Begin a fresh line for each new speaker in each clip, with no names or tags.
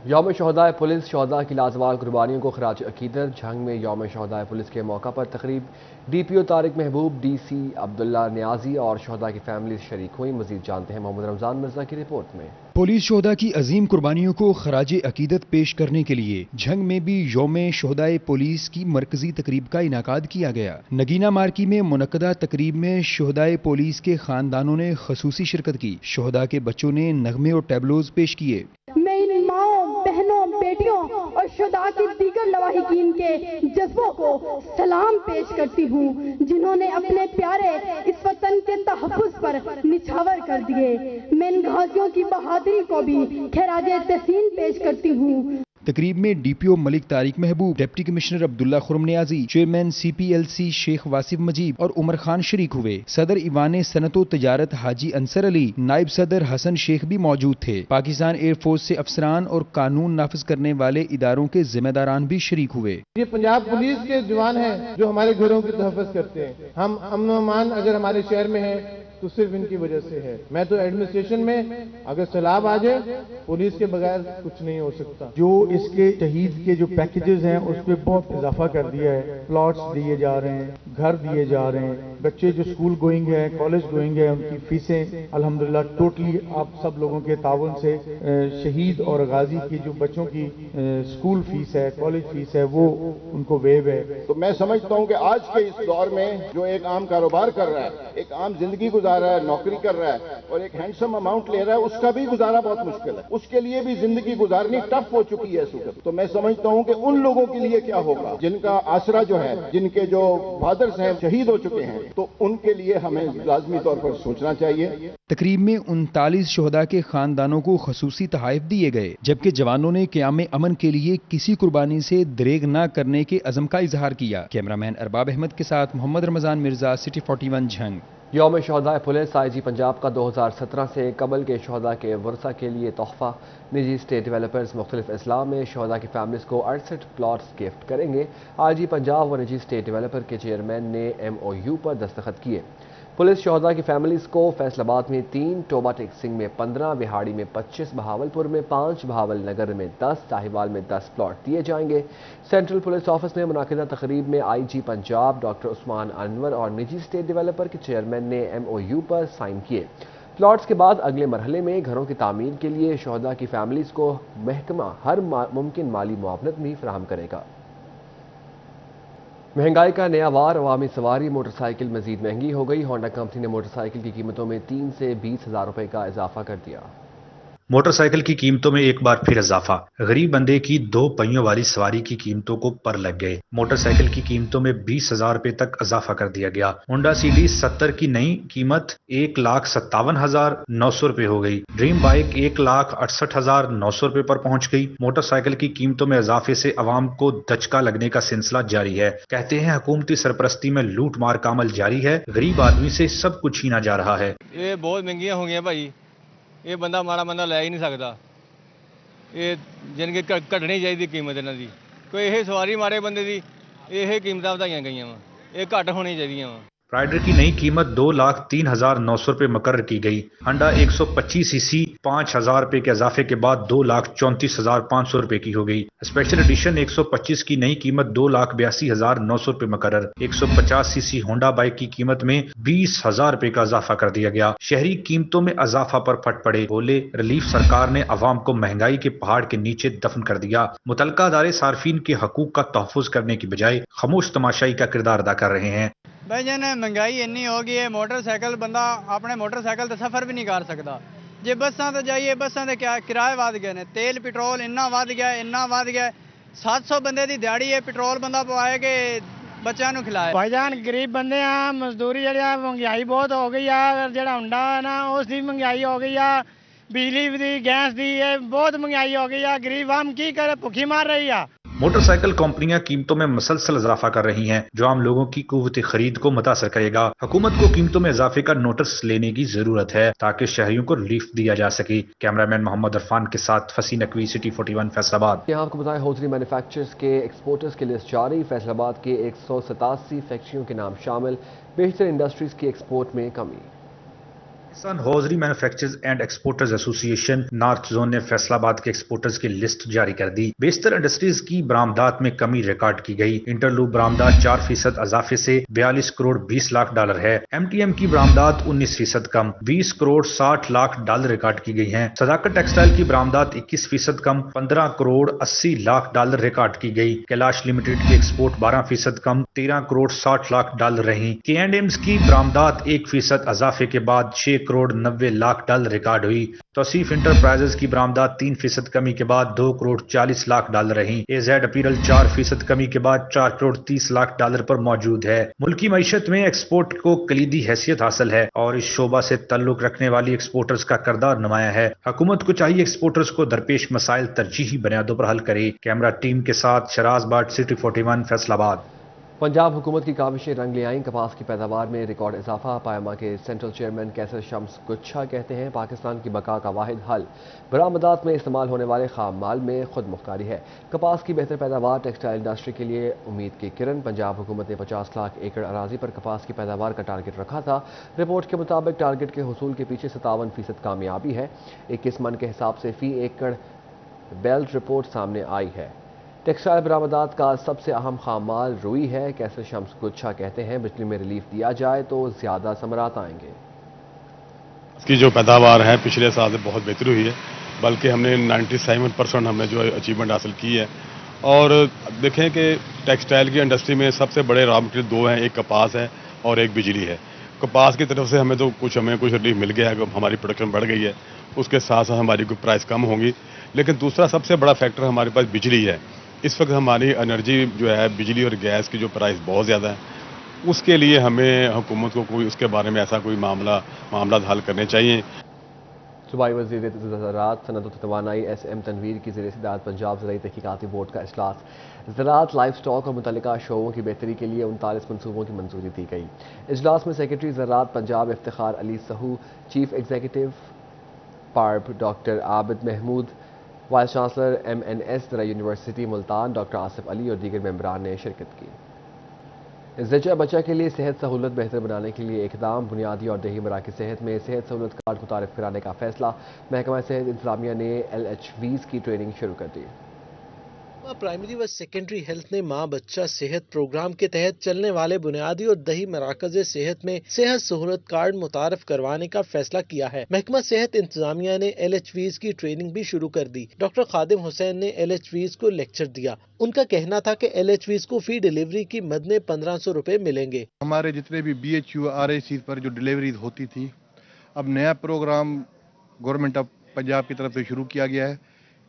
یوم شہدائے پولیس شہداء کی لازوال قربانیوں کو خراج عقیدت۔ جھنگ میں یوم شہدائے پولیس کے موقع پر تقریب ڈی پی او طارق محبوب، ڈی سی عبداللہ نیازی اور شہداء کی فیملیز شریک ہوئیں۔ مزید جانتے ہیں محمد رمضان مرزا کی رپورٹ میں۔
پولیس شہداء کی عظیم قربانیوں کو خراج عقیدت پیش کرنے کے لیے جھنگ میں بھی یوم شہدائے پولیس کی مرکزی تقریب کا انعقاد کیا گیا۔ نگینہ مارکی میں منعقدہ تقریب میں شہدائے پولیس کے خاندانوں نے خصوصی شرکت کی۔ شہداء کے بچوں نے نغمے اور ٹیبلوز پیش کیے۔
میں ان ماؤں، بہنوں، بیٹیوں اور شہداء کی دیگر لواحقین کے جذبوں کو سلام پیش کرتی ہوں، جنہوں نے اپنے پیارے اس وطن کے تحفظ پر نچھاور کر دیے۔ میں ان غازیوں کی بہادری کو بھی خراج تحسین پیش کرتی ہوں۔
تقریب میں ڈی پی او Malik Tariq Mehboob, deputy commissioner Abdullah Khurram Niazi, chairman C P L C Sheikh Wasif مجید اور عمر خان شریک ہوئے۔ صدر ایوان صنعت و تجارت حاجی انصر علی، نائب صدر حسن شیخ بھی موجود تھے۔ پاکستان ایئر فورس سے افسران اور قانون نافذ کرنے والے اداروں کے ذمہ داران بھی شریک ہوئے۔
یہ پنجاب پولیس کے جوان ہیں جو ہمارے گھروں کی تحفظ کرتے ہیں۔ ہم امن و امان اگر ہمارے شہر میں ہے تو صرف ان کی وجہ سے ہے۔ میں تو ایڈمنسٹریشن میں اگر سیلاب آ جائے پولیس کے بغیر کچھ نہیں ہو سکتا۔
جو اس کے شہید کے جو پیکیجز ہیں اس پہ بہت اضافہ کر دیا ہے۔ پلاٹس دیے جا رہے ہیں، گھر دیے جا رہے ہیں، بچے جو اسکول گوئنگ ہیں، کالج گوئنگ ہیں، ان کی فیسیں الحمدللہ ٹوٹلی آپ سب لوگوں کے تعاون سے شہید اور غازی کی جو بچوں کی اسکول فیس ہے، کالج فیس ہے، وہ ان کو ویو ہے۔
تو میں سمجھتا ہوں کہ آج کے اس دور میں جو ایک عام کاروبار کر رہا ہے، ایک عام زندگی گزار رہا ہے، نوکری کر رہا ہے اور ایک ہینڈسم اماؤنٹ لے رہا ہے، اس کا بھی گزارا بہت مشکل ہے۔ اس کے لیے بھی زندگی گزارنی ٹف ہو چکی ہے اس وقت۔ تو میں سمجھتا ہوں کہ ان لوگوں کے لیے کیا ہوگا جن کا آسرا جو ہے، جن کے جو فادرز ہیں شہید ہو چکے ہیں، تو ان کے لیے ہمیں لازمی طور پر سوچنا چاہیے۔
تقریب میں 39 شہداء کے خاندانوں کو خصوصی تحائف دیے گئے، جبکہ جوانوں نے قیام امن کے لیے کسی قربانی سے دریغ نہ کرنے کے عزم کا اظہار کیا۔ کیمرامین ارباب احمد کے ساتھ محمد رمضان مرزا، سٹی 41 جھنگ۔
یوم شہدائے پولیس آئی جی پنجاب کا 2017 سے قبل کے شہداء کے ورثہ کے لیے تحفہ۔ نجی اسٹیٹ ڈیولپرز مختلف اضلاع میں شہداء کی فیملیز کو 68 پلاٹس گفٹ کریں گے۔ آئی جی پنجاب و نجی اسٹیٹ ڈیولپر کے چیئرمین نے ایم او یو پر دستخط کیے۔ پولیس شہداء کی فیملیز کو فیصل آباد میں 3، ٹوبہ ٹیک سنگھ میں 15، وہاڑی میں 25، بہاولپور میں 5، بہاول نگر میں 10، ساہیوال میں 10 پلاٹ دیے جائیں گے۔ سینٹرل پولیس آفس میں منعقدہ تقریب میں آئی جی پنجاب ڈاکٹر عثمان انور اور نجی اسٹیٹ ڈیولپر کے چیئرمین نے ایم او یو پر سائن کیے۔ پلاٹس کے بعد اگلے مرحلے میں گھروں کی تعمیر کے لیے شہداء کی فیملیز کو محکمہ ہر ممکن مالی معاونت بھی فراہم کرے گا۔ مہنگائی کا نیا وار، عوامی سواری موٹر سائیکل مزید مہنگی ہو گئی۔ ہونڈا کمپنی نے موٹر سائیکل کی قیمتوں میں 3 سے 20 ہزار روپے کا اضافہ کر دیا۔
موٹر سائیکل کی قیمتوں میں ایک بار پھر اضافہ، غریب بندے کی 2 پہیوں والی سواری کی قیمتوں کو پر لگ گئے۔ موٹر سائیکل کی قیمتوں میں 20,000 روپے تک اضافہ کر دیا گیا۔ ہونڈا سی ڈی 70 کی نئی قیمت 1,57,900 روپے ہو گئی۔ ڈریم بائک 1,68,900 روپے پر پہنچ گئی۔ موٹر سائیکل کی قیمتوں میں اضافے سے عوام کو دھچکا لگنے کا سلسلہ جاری ہے۔ کہتے ہیں حکومتی سرپرستی میں لوٹ مار کا عمل جاری ہے، غریب آدمی سے سب کچھ چھینا جا رہا ہے۔
یہ بہت مہنگیاں ہو گئی ہیں بھائی، یہ بندہ ماڑا بندہ لے ہی نہیں سکتا۔ یہ جن کے گھٹنی چاہیے قیمت انہوں کی، کوئی یہ سواری ماڑے بندے کی یہ قیمت بتائی گئی وا، یہ گھٹ ہونی چاہیے وا۔
رائڈر کی نئی قیمت 2,03,900 روپے مقرر کی گئی۔ ہنڈا 125 سی سی 5,000 روپے کے اضافے کے بعد 2,34,500 روپے کی ہو گئی۔ اسپیشل ایڈیشن 125 کی نئی قیمت 2,82,900 روپے مقرر۔ 150 سی سی ہونڈا بائک کی قیمت میں 20,000 روپے کا اضافہ کر دیا گیا۔ شہری قیمتوں میں اضافہ پر پھٹ پڑے، بولے ریلیف سرکار نے عوام کو مہنگائی کے پہاڑ کے نیچے دفن کر دیا۔ متعلقہ ادارے صارفین کے حقوق کا تحفظ کرنے کی بجائے خاموش تماشائی کا کردار ادا کر رہے ہیں۔
بھائی جان مہنگائی اینی ہو گئی ہے، موٹر سائیکل بندہ اپنے موٹر سائیکل تے سفر بھی نہیں کر سکتا۔ جی بساں تے جائیے، بساں دے کرائے ود گئے نے، تیل پٹرول اتنا ود گیا 700 بندے دی دیہڑی ہے، پٹرول بندہ پوائے کہ بچوں کو کھلائے۔
بھائی جان غریب بندے ہیں، مزدوری جڑی مہنگائی بہت ہو گئی ہے، جڑا ہونڈا ہے نا اس دی مہنگائی ہو گئی ہے، بجلی دی گیس دی بہت مہنگائی ہو گئی ہے، غریب عوام کی کرے، بھوکی مار رہی ہے۔
موٹر سائیکل کمپنیاں قیمتوں میں مسلسل اضافہ کر رہی ہیں، جو عام لوگوں کی قوت خرید کو متاثر کرے گا۔ حکومت کو قیمتوں میں اضافے کا نوٹس لینے کی ضرورت ہے تاکہ شہریوں کو ریلیف دیا جا سکے۔ کیمرامین محمد عرفان کے ساتھ فصیح نقوی، سٹی 41 فیصل آباد۔
یہاں آپ کو بتائیں ہوزری مینوفیکچررز کے ایکسپورٹرز کی لسٹ جاری، فیصل آباد کے 187 فیکٹریوں کے نام شامل، بیشتر انڈسٹریز کی ایکسپورٹ میں کمی۔
Pakistan hosiery manufacturers and exporters ایسوسی ایشن نارتھ زون نے فیصل آباد کے ایکسپورٹرز کی لسٹ جاری کر دی۔ بیشتر انڈسٹریز کی برآمدات میں کمی ریکارڈ کی گئی۔ انٹرلوپ برآمدات 4% اضافے سے 42 کروڑ 20 لاکھ ڈالر ہے۔ ایم ٹی ایم کی برآمدات 19% کم 20 کروڑ 60 لاکھ ڈالر ریکارڈ کی گئی ہیں۔ صداقت ٹیکسٹائل کی برآمدات 21% کم 15 کروڑ 80 لاکھ ڈالر ریکارڈ کی گئی۔ کیلاش لمیٹڈ کی ایکسپورٹ 12% کم 13 کروڑ 60 لاکھ ڈالر رہیں۔ کے اینڈ ایمز کی برآمدات 1% اضافے کے بعد 6 کروڑ 90 لاکھ ڈالر ریکارڈ ہوئی۔ توصیف انٹرپرائزز کی برآمدات 3% کمی کے بعد 2 کروڑ 40 لاکھ ڈالر رہیں۔ اے زیڈ اپیرل 4% کمی کے بعد 4 کروڑ 30 لاکھ ڈالر پر موجود ہے۔ ملکی معیشت میں ایکسپورٹ کو کلیدی حیثیت حاصل ہے اور اس شعبہ سے تعلق رکھنے والی ایکسپورٹرز کا کردار نمایاں ہے۔ حکومت کو چاہیے ایکسپورٹرز کو درپیش مسائل ترجیحی بنیادوں پر حل کرے۔ کیمرہ ٹیم کے ساتھ شراز بٹ، سٹی 41، فیصل آباد۔
پنجاب حکومت کی کاوشیں رنگ لے آئیں، کپاس کی پیداوار میں ریکارڈ اضافہ۔ پائما کے سینٹرل چیئرمین کیسر شمس گچھا کہتے ہیں پاکستان کی بقا کا واحد حل برآمدات میں استعمال ہونے والے خام مال میں خود مختاری ہے۔ کپاس کی بہتر پیداوار ٹیکسٹائل انڈسٹری کے لیے امید کی کرن۔ پنجاب حکومت نے 50 لاکھ ایکڑ اراضی پر کپاس کی پیداوار کا ٹارگٹ رکھا تھا۔ رپورٹ کے مطابق ٹارگٹ کے حصول کے پیچھے 57% کامیابی ہے۔ 21 من کے حساب سے فی ایکڑ بیلٹ رپورٹ سامنے آئی ہے۔ ٹیکسٹائل برآمدات کا سب سے اہم خام مال روئی ہے۔ کیسر شمس گچھا کہتے ہیں بجلی میں ریلیف دیا جائے تو زیادہ ثمرات آئیں گے۔
اس کی جو پیداوار ہے پچھلے سال سے بہت بہتر ہوئی ہے، بلکہ ہم نے 97% ہم نے جو اچیومنٹ حاصل کی ہے۔ اور دیکھیں کہ ٹیکسٹائل کی انڈسٹری میں سب سے بڑے را مٹیریل 2 ہیں، ایک کپاس ہے اور ایک بجلی ہے۔ کپاس کی طرف سے ہمیں کچھ ریلیف مل گیا ہے، ہماری پروڈکشن بڑھ گئی ہے، اس کے ساتھ ساتھ ہماری کوئی پرائس کم ہوں گی۔ لیکن دوسرا سب سے بڑا فیکٹر ہمارے پاس بجلی ہے۔ اس وقت ہماری انرجی جو ہے بجلی اور گیس کی جو پرائس بہت زیادہ ہے، اس کے لیے ہمیں حکومت کو کوئی اس کے بارے میں ایسا کوئی معاملات حل کرنے چاہیے۔
صوبائی وزیر زراعت صنعت و توانائی ایس ایم تنویر کی زیر صدارت پنجاب زرعی تحقیقاتی بورڈ کا اجلاس۔ زراعت، لائف سٹاک اور متعلقہ شعبوں کی بہتری کے لیے 39 منصوبوں کی منظوری دی گئی۔ اجلاس میں سیکرٹری زراعت Punjab Iftikhar Ali Sahu, chief executive PARB doctor Abid Mehmood, vice chancellor M N S زرعی یونیورسٹی ملتان ڈاکٹر آصف علی اور دیگر ممبران نے شرکت کی۔ زچہ بچہ کے لیے صحت سہولت بہتر بنانے کے لیے اقدام۔ بنیادی اور دیہی مراکز صحت میں صحت سہولت کارڈ کو متعارف کرانے کا فیصلہ۔ محکمہ صحت انتظامیہ نے ایل ایچ ویز کی ٹریننگ شروع کر دی۔
پرائمری و سیکنڈری ہیلتھ نے ماں بچہ صحت پروگرام کے تحت چلنے والے بنیادی اور دیہی مراکز صحت میں صحت سہولت کارڈ متعارف کروانے کا فیصلہ کیا ہے۔ محکمہ صحت انتظامیہ نے ایل ایچ ویز کی ٹریننگ بھی شروع کر دی۔ ڈاکٹر خادم حسین نے ایل ایچ ویز کو لیکچر دیا۔ ان کا کہنا تھا کہ ایل ایچ ویز کو فی ڈیلیوری کی مد میں 1500 روپے ملیں گے۔
ہمارے جتنے بھی بی ایچ یو آر اے سی پر جو ڈیلیوریز ہوتی تھی، اب نیا پروگرام گورنمنٹ آف پنجاب کی طرف سے شروع کیا گیا ہے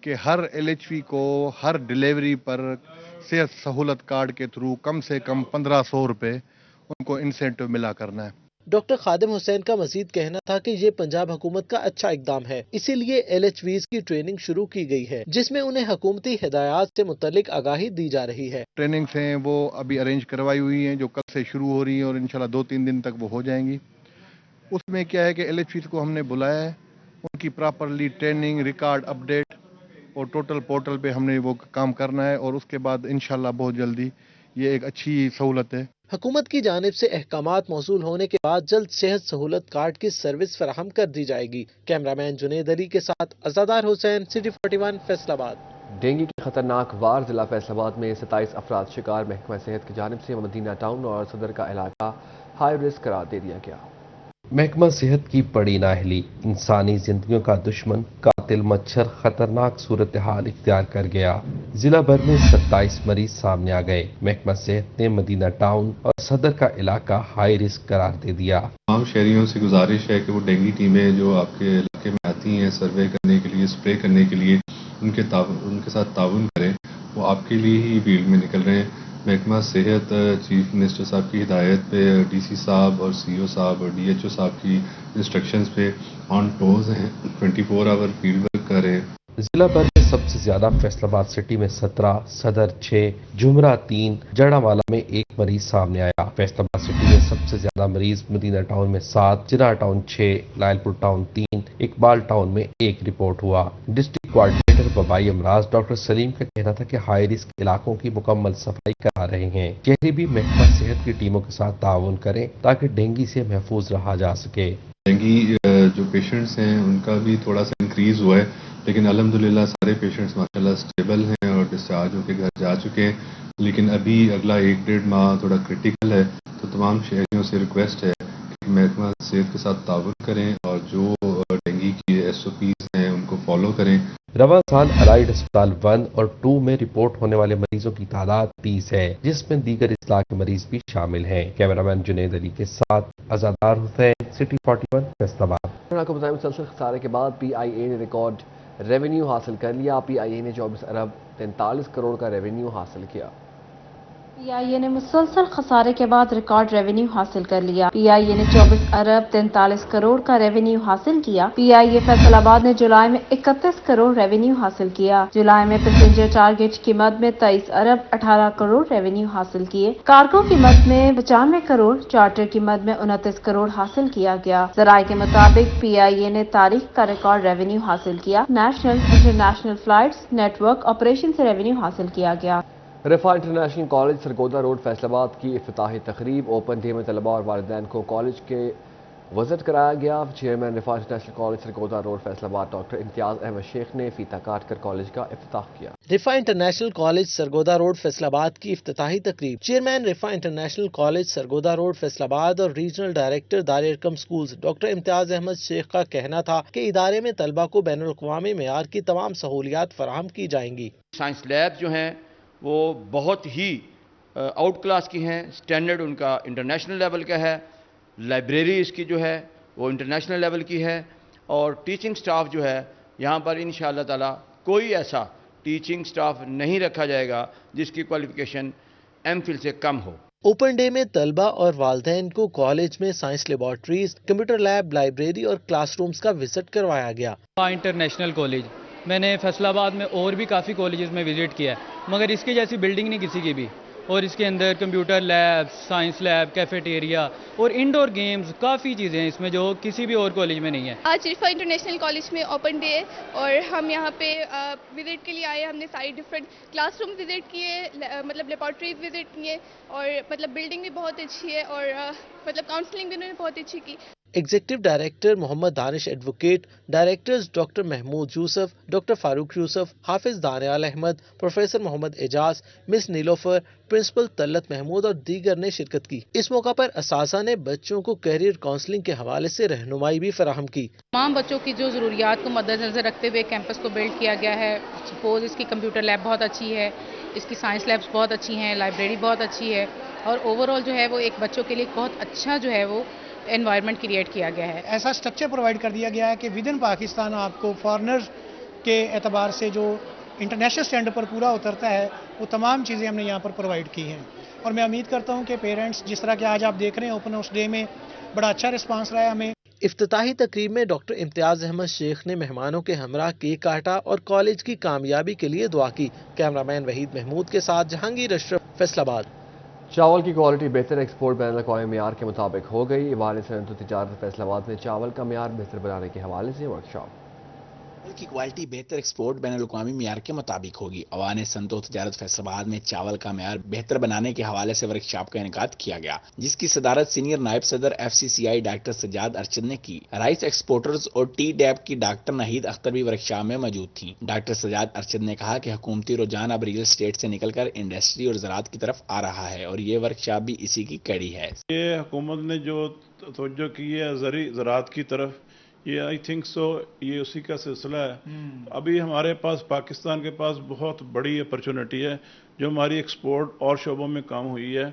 کہ ہر ایل ایچ وی کو ہر ڈیلیوری پر صحت سہولت کارڈ کے تھرو کم سے کم 1500 روپے ان کو انسینٹو ملا کرنا ہے۔
ڈاکٹر خادم حسین کا مزید کہنا تھا کہ یہ پنجاب حکومت کا اچھا اقدام ہے، اسی لیے ایل ایچ ویز کی ٹریننگ شروع کی گئی ہے، جس میں انہیں حکومتی ہدایات سے متعلق آگاہی دی جا رہی ہے۔
ٹریننگز ہیں وہ ابھی ارینج کروائی ہوئی ہیں جو کل سے شروع ہو رہی ہیں اور انشاءاللہ 2-3 دن تک وہ ہو جائیں گی۔ اس میں کیا ہے کہ ایل ایچ ویز کو ہم نے بلایا ہے، ان کی پراپرلی ٹریننگ، ریکارڈ اپڈیٹ اور ٹوٹل پورٹل پہ ہم نے وہ کام کرنا ہے اور اس کے بعد انشاءاللہ بہت جلدی یہ ایک اچھی سہولت ہے۔
حکومت کی جانب سے احکامات موصول ہونے کے بعد جلد صحت سہولت کارڈ کی سروس فراہم کر دی جائے گی۔ کیمرہ مین جنید علی کے ساتھ عزادار حسین، سٹی 41، فیصل آباد۔
ڈینگی کی خطرناک وار، ضلع فیصل آباد میں 27 افراد شکار۔ محکمہ صحت کی جانب سے مدینہ ٹاؤن اور صدر کا علاقہ ہائی رسک قرار دے دیا گیا۔
محکمہ صحت کی بڑی نااہلی، انسانی زندگیوں کا دشمن قاتل مچھر خطرناک صورتحال اختیار کر گیا۔ ضلع بھر میں 27 مریض سامنے آ گئے۔ محکمہ صحت نے مدینہ ٹاؤن اور صدر کا علاقہ ہائی رسک قرار دے دیا۔
تمام شہریوں سے گزارش ہے کہ وہ ڈینگی ٹیمیں جو آپ کے علاقے میں آتی ہیں سروے کرنے کے لیے، اسپرے کرنے کے لیے، ان کے ساتھ تعاون کریں۔ وہ آپ کے لیے ہی فیلڈ میں نکل رہے ہیں۔ محکمہ صحت چیف منسٹر صاحب کی ہدایت پہ، ڈی سی صاحب اور سی او صاحب اور ڈی ایچ او صاحب کی انسٹرکشنز پہ آن ٹوز ہیں، 24 آور فیلڈ ورک کر رہے ہیں۔
ضلع بھر میں سب سے زیادہ فیصل آباد سٹی میں 17، صدر 6، جمرہ 3، جڑا والا میں 1 مریض سامنے آیا۔ فیصل آباد سٹی میں سب سے زیادہ مریض مدینہ ٹاؤن میں 7، جناح ٹاؤن 6، لائل پور ٹاؤن 3، اقبال ٹاؤن میں 1 رپورٹ ہوا۔ ڈسٹرکٹ کوآرڈینیٹر وبائی امراض ڈاکٹر سلیم کا کہنا تھا کہ ہائی رسک علاقوں کی مکمل صفائی کرا رہے ہیں۔ شہری بھی محکمہ صحت کی ٹیموں کے ساتھ تعاون کریں تاکہ ڈینگی سے محفوظ رہا جا سکے۔
ڈینگی جو پیشنٹس ہیں ان کا بھی تھوڑا سا انکریز ہوا ہے، لیکن الحمدللہ سارے پیشنٹس ماشاءاللہ اسٹیبل ہیں اور ڈسچارج ہو کے گھر جا چکے ہیں. لیکن ابھی اگلا 1-1.5 ماہ تھوڑا کرٹیکل ہے، تو تمام شہریوں سے ریکویسٹ ہے کہ محکمہ صحت کے ساتھ تعاون کریں اور جو ڈینگی کی SOPs ہیں ان کو فالو کریں.
رواں سال الائیڈ اسپتال 1 اور 2 میں رپورٹ ہونے والے مریضوں کی تعداد 30 ہے، جس میں دیگر اضلاع کے مریض بھی شامل ہیں. کیمرامین جنید علی کے ساتھ عزادار حسین، سٹی 41 فیصل آباد.
آپ کو بتائیں مسلسل خسارے کے بعد PIA نے ریکارڈ ریونیو حاصل کر لیا. PIA نے 24 ارب 43 کروڑ کا ریونیو حاصل کیا.
PIA نے مسلسل خسارے کے بعد ریکارڈ ریونیو حاصل کر لیا. PIA نے 24 ارب 43 کروڑ کا ریونیو حاصل کیا. PIA فیصل آباد نے جولائی میں 31 کروڑ ریونیو حاصل کیا. جولائی میں پیسنجر ٹارگیٹ کی مد میں 23 ارب 18 کروڑ ریونیو حاصل کیے. کارگو کی مد میں 95 کروڑ، چارٹر کی مد میں 29 کروڑ حاصل کیا گیا. ذرائع کے مطابق PIA نے تاریخ کا ریکارڈ ریونیو حاصل کیا. National international flights network operation سے ریونیو حاصل کیا گیا.
Riphah international college Sargodha road Faisalabad کی افتتاحی تقریب. اوپن ڈے میں طلباء اور والدین کو کالج کے وزٹ کرایا گیا. Chairman Riphah international college Sargodha road Faisalabad doctor Imtiaz Ahmed شیخ نے فیتہ کاٹ کر کالج کا افتتاح کیا.
Riphah international college Sargodha road Faisalabad کی افتتاحی تقریب. Chairman Riphah international college Sargodha road Faisalabad اور regional director Dar ul Arqam schools doctor Imtiaz Ahmed شیخ کا کہنا تھا کہ ادارے میں طلبہ کو بین الاقوامی معیار کی تمام سہولیات فراہم کی جائیں گی.
سائنس لیب جو ہیں وہ بہت ہی آؤٹ کلاس کی ہیں، سٹینڈرڈ ان کا انٹرنیشنل لیول کا ہے. لائبریری اس کی جو ہے وہ انٹرنیشنل لیول کی ہے، اور ٹیچنگ سٹاف جو ہے یہاں پر انشاءاللہ تعالی کوئی ایسا ٹیچنگ سٹاف نہیں رکھا جائے گا جس کی کوالیفیکیشن MPhil سے کم ہو.
اوپن ڈے میں طلبہ اور والدین کو کالج میں science laboratories, computer lab, library اور کلاس رومز کا وزٹ کروایا گیا.
انٹرنیشنل کالج میں نے فیصل آباد میں اور بھی کافی کالجز میں وزٹ کیا ہے، مگر اس کی جیسی بلڈنگ نہیں کسی کی بھی. اور اس کے اندر computer lab, science lab, cafeteria اور انڈور گیمز کافی چیزیں ہیں اس میں جو کسی بھی اور کالج میں نہیں ہے.
آج رفا انٹرنیشنل کالج میں اوپن ڈے ہے اور ہم یہاں پہ وزٹ کے لیے آئے. ہم نے ساری ڈفرینٹ کلاس روم وزٹ کیے، مطلب لیبارٹریز وزٹ کیے، اور مطلب بلڈنگ بھی بہت اچھی ہے، اور مطلب کاؤنسلنگ بھی انہوں نے بہت اچھی کی.
ایگزیکٹو ڈائریکٹر محمد دانش ایڈوکیٹ، ڈائریکٹرز ڈاکٹر محمود یوسف، ڈاکٹر فاروق یوسف، حافظ دانیال احمد، پروفیسر محمد اعجاز، مس نیلوفر، پرنسپل طلت محمود اور دیگر نے شرکت کی. اس موقع پر اساتذہ نے بچوں کو کیریئر کاؤنسلنگ کے حوالے سے رہنمائی بھی فراہم کی.
تمام بچوں کی جو ضروریات کو مد نظر رکھتے ہوئے کیمپس کو بلڈ کیا گیا ہے. سپوز اس کی کمپیوٹر لیب بہت اچھی ہے، اس کی سائنس لیبس بہت اچھی ہیں، لائبریری بہت اچھی ہے، اور اوور آل جو ہے وہ ایک بچوں کے لیے بہت اچھا جو ہے وہ انوائرمنٹ کریٹ کیا گیا ہے.
ایسا سٹرکچر پرووائڈ کر دیا گیا ہے کہ ود ان پاکستان آپ کو فارنرز کے اعتبار سے جو انٹرنیشنل سٹینڈرڈ پر پورا اترتا ہے وہ تمام چیزیں ہم نے یہاں پر پرووائڈ کی ہیں. اور میں امید کرتا ہوں کہ پیرنٹس جس طرح کہ آج آپ دیکھ رہے ہیں اوپن ہاؤس ڈے میں بڑا اچھا رسپانس رہا ہے ہمیں.
افتتاحی تقریب میں ڈاکٹر امتیاز احمد شیخ نے مہمانوں کے ہمراہ کیک کاٹا اور کالج کی کامیابی کے لیے دعا کی. کیمرامین وحید محمود کے ساتھ جہانگیر اشرف، فیصل آباد.
چاول کی کوالٹی بہتر ایکسپورٹ بین الاقوامی معیار کے مطابق ہو گئی. ایوان صنعت و تجارت فیصل آباد میں چاول کا معیار بہتر بنانے کے حوالے سے ورکشاپ.
چاول کی کوالٹی بہتر ایکسپورٹ بین الاقوامی معیار کے مطابق ہوگی. ایوان صنعت و تجارت فیصل آباد میں چاول کا معیار بہتر بنانے کے حوالے سے ورکشاپ کا انعقاد کیا گیا، جس کی صدارت سینئر نائب صدر FCCI ڈاکٹر سجاد ارشد نے کی. رائس ایکسپورٹرز اور ٹی ڈیپ کی ڈاکٹر ناہید اختر بھی ورکشاپ میں موجود تھیں. ڈاکٹر سجاد ارشد نے کہا کہ حکومتی رجحان اب ریئل اسٹیٹ سے نکل کر انڈسٹری اور زراعت کی طرف آ رہا ہے، اور یہ ورکشاپ بھی اسی کی کڑی ہے.
یہ حکومت نے جو توجہ کی ہے زراعت کی طرف، یہ آئی تھنک سو یہ اسی کا سلسلہ ہے. ابھی ہمارے پاس پاکستان کے پاس بہت بڑی اپرچونٹی ہے جو ہماری ایکسپورٹ اور شعبوں میں کام ہوئی ہے.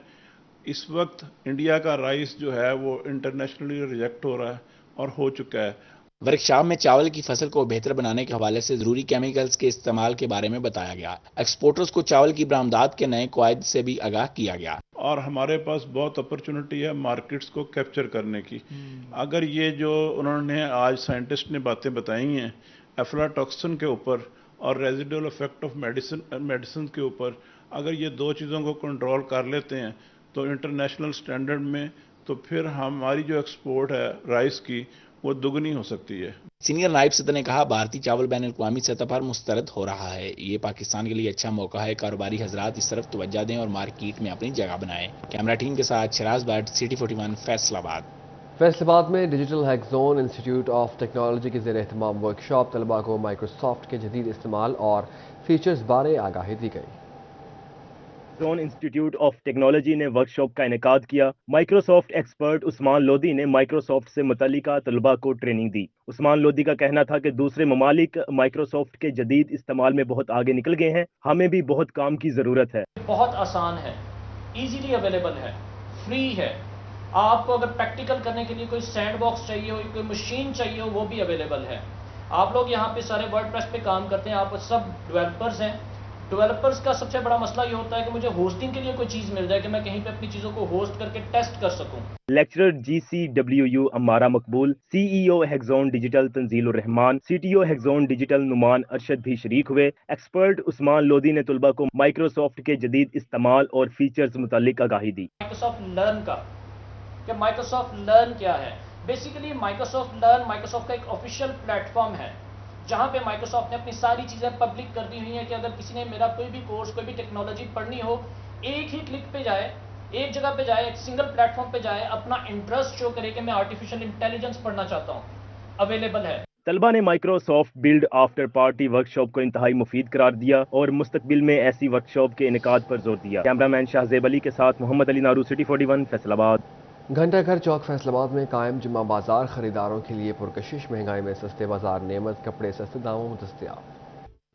اس وقت انڈیا کا رائس جو ہے وہ انٹرنیشنلی ریجیکٹ ہو رہا ہے اور ہو چکا ہے.
ورکشاپ میں چاول کی فصل کو بہتر بنانے کے حوالے سے ضروری کیمیکلز کے استعمال کے بارے میں بتایا گیا. ایکسپورٹرز کو چاول کی برآمدات کے نئے قواعد سے بھی آگاہ کیا گیا.
اور ہمارے پاس بہت اپرچونٹی ہے مارکیٹس کو کیپچر کرنے کی. اگر یہ جو انہوں نے آج سائنٹسٹ نے باتیں بتائی ہیں افلاٹاکسن کے اوپر اور ریزیڈول افیکٹ آف میڈیسن کے اوپر، اگر یہ دو چیزوں کو کنٹرول کر لیتے ہیں تو انٹرنیشنل سٹینڈرڈ میں تو پھر ہماری جو ایکسپورٹ ہے رائس کی وہ دگنی ہو سکتی ہے.
سینئر نائب صدر نے کہا بھارتی چاول بین الاقوامی سطح پر مسترد ہو رہا ہے. یہ پاکستان کے لیے اچھا موقع ہے. کاروباری حضرات اس طرف توجہ دیں اور مارکیٹ میں اپنی جگہ بنائیں. کیمرہ ٹیم کے ساتھ شراز بٹ، سٹی 41 فیصل آباد.
فیصل آباد میں digital hack zone institute of technology کے زیر اہتمام ورکشاپ طلباء کو مائکروسافٹ کے جدید استعمال اور فیچرز بارے آگاہی دی گئی۔
زون انسٹیٹیوٹ آف ٹیکنالوجی نے ورکشاپ کا انعقاد کیا۔ مائکروسافٹ ایکسپرٹ عثمان لودھی نے مائکروسافٹ سے متعلقہ طلباء کو ٹریننگ دی۔ عثمان لودھی کا کہنا تھا کہ دوسرے ممالک مائکروسافٹ کے جدید استعمال میں بہت آگے نکل گئے ہیں، ہمیں بھی بہت کام کی ضرورت ہے۔
بہت آسان ہے، ایزیلی اویلیبل ہے، فری ہے۔ آپ کو اگر پریکٹیکل کرنے کے لیے کوئی سینڈ باکس چاہیے ہو، کوئی مشین چاہیے ہو، وہ بھی اویلیبل ہے۔ آپ لوگ یہاں پہ سارے ورڈ پریس پہ کام کرتے ہیں، آپ سب ڈیولپرز ہیں۔ ڈیولپرز کا سب سے بڑا مسئلہ یہ ہوتا ہے کہ مجھے ہوسٹنگ کے لیے کوئی چیز مل جائے کہ میں کہیں پہ اپنی چیزوں کو ہوسٹ کر کے ٹیسٹ کر سکوں۔
لیکچرر GCWU امارہ مقبول، CEO ہیکزون ڈیجیٹل تنزیل الرحمان، CTO ہیکزون ڈیجیٹل نعمان ارشد بھی شریک ہوئے۔ ایکسپرٹ عثمان لودھی نے طلباء کو مائکروسافٹ کے جدید استعمال اور فیچرز متعلق آگاہی دی۔
مائکروسافٹ لرن کا کہ مائکروسافٹ لرن کیا ہے؟ بیسیکلی مائکروسافٹ لرن مائکروسافٹ کا ایک آفیشیل پلیٹ فارم ہے جہاں پہ مائکروسافٹ نے اپنی ساری چیزیں پبلک کر دی ہوئی ہیں کہ اگر کسی نے میرا کوئی بھی کورس، کوئی بھی ٹیکنالوجی پڑھنی ہو، ایک ہی کلک پہ جائے، ایک جگہ پہ جائے، ایک سنگل پلیٹ فارم پہ جائے، اپنا انٹرسٹ شو کرے کہ میں آرٹیفیشل انٹیلیجنس پڑھنا چاہتا ہوں، اویلیبل ہے۔
طلبہ نے Microsoft build after party workshop کو انتہائی مفید قرار دیا اور مستقبل میں ایسی ورکشاپ کے انعقاد پر زور دیا۔ کیمرامین شاہزیب علی کے ساتھ محمد علی نارو، سٹی 41 فیصل آباد۔
گھنٹہ گھر چوک فیصل آباد میں قائم جمعہ بازار خریداروں کے لیے پرکشش، مہنگائی میں سستے بازار، نعمت کپڑے سستے داموں میں دستیاب۔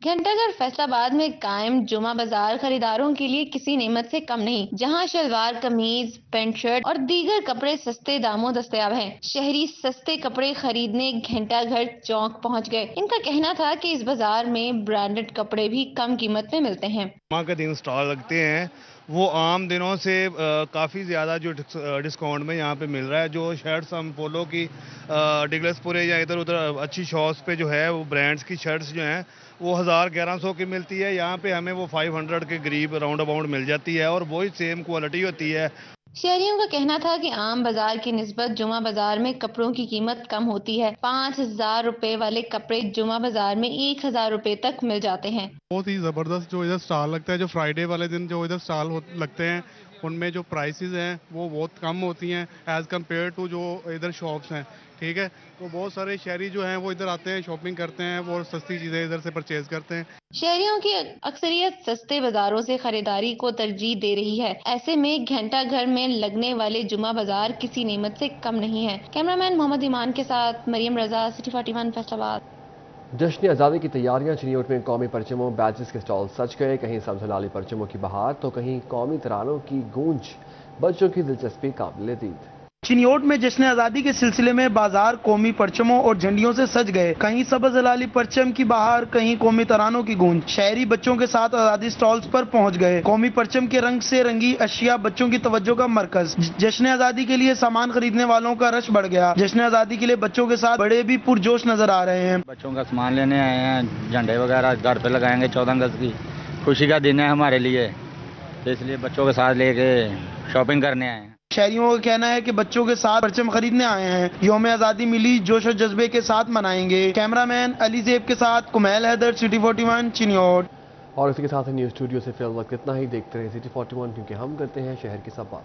گھنٹہ گھر فیصل آباد میں قائم جمعہ بازار خریداروں کے لیے کسی نعمت سے کم نہیں، جہاں شلوار قمیض، پینٹ شرٹ اور دیگر کپڑے سستے داموں دستیاب ہیں۔ شہری سستے کپڑے خریدنے گھنٹہ گھر چوک پہنچ گئے۔ ان کا کہنا تھا کہ اس بازار میں برانڈڈ کپڑے بھی کم قیمت میں ملتے ہیں۔
جمعہ کے دن سٹال لگتے ہیں، وہ عام دنوں سے کافی زیادہ جو ڈسکاؤنٹ میں یہاں پہ مل رہا ہے۔ جو شرٹس ہم پولو کی ڈگلس پورے یا ادھر ادھر اچھی شاپس پہ جو ہے وہ برانڈس کی شرٹس جو ہیں وہ 1100 کی ملتی ہے، یہاں پہ ہمیں وہ 500 کے قریب راؤنڈ اباؤنڈ مل جاتی ہے اور وہی سیم کوالٹی ہوتی ہے۔
شہریوں کا کہنا تھا کہ عام بازار کی نسبت جمعہ بازار میں کپڑوں کی قیمت کم ہوتی ہے۔ 5000 روپے والے کپڑے جمعہ بازار میں 1000 روپے تک مل جاتے ہیں۔
بہت ہی زبردست جو ادھر سٹال لگتا ہے، جو فرائیڈے والے دن جو ادھر سٹال لگتے ہیں ان میں جو پرائسز ہیں وہ بہت کم ہوتی ہیں ایز کمپیئر ٹو جو ادھر شاپس ہیں، ٹھیک ہے۔ تو بہت سارے شہری جو ہیں وہ ادھر آتے ہیں، شاپنگ کرتے ہیں، وہ سستی چیزیں ادھر سے پرچیز کرتے ہیں۔
شہریوں کی اکثریت سستے بازاروں سے خریداری کو ترجیح دے رہی ہے۔ ایسے میں گھنٹہ گھر میں لگنے والے جمعہ بازار کسی نعمت سے کم نہیں ہے۔ کیمرامین محمد ایمان کے ساتھ مریم رضا، سٹی 41 فیصل آباد۔
جشن آزادی کی تیاریاں، چنیوٹ میں قومی پرچموں بیچز کے سٹال سج گئے، کہیں سبز لالی پرچموں کی بہار تو کہیں قومی ترانوں کی گونج، بچوں کی دلچسپی قابل دید۔
چنیوٹ میں جشن آزادی کے سلسلے میں بازار قومی پرچموں اور جھنڈیوں سے سج گئے، کہیں سبز لالی پرچم کی بہار، کہیں قومی ترانوں کی گونج۔ شہری بچوں کے ساتھ آزادی سٹالز پر پہنچ گئے، قومی پرچم کے رنگ سے رنگی اشیاء بچوں کی توجہ کا مرکز۔ جشن آزادی کے لیے سامان خریدنے والوں کا رش بڑھ گیا۔ جشن آزادی کے لیے بچوں کے ساتھ بڑے بھی پرجوش نظر آ رہے ہیں۔
بچوں کا سامان لینے آئے ہیں، جھنڈے وغیرہ گھر پہ لگائیں گے 14 اگست کی، خوشی کا دن ہے ہمارے لیے، اس لیے بچوں کے ساتھ لے کے شاپنگ کرنے آئے ہیں۔
شہریوں کا کہنا ہے کہ بچوں کے ساتھ پرچم خریدنے آئے ہیں، یوم آزادی ملی جوش و جذبے کے ساتھ منائیں گے۔ کیمرامین علی زیب کے ساتھ کمیل حیدر، سٹی 41 چنیوٹ۔
اور اسی کے ساتھ نیوز اسٹوڈیو سے فی الوقت اتنا ہی۔ دیکھتے رہے سٹی 41 کیونکہ ہم کرتے ہیں شہر کی سب بات۔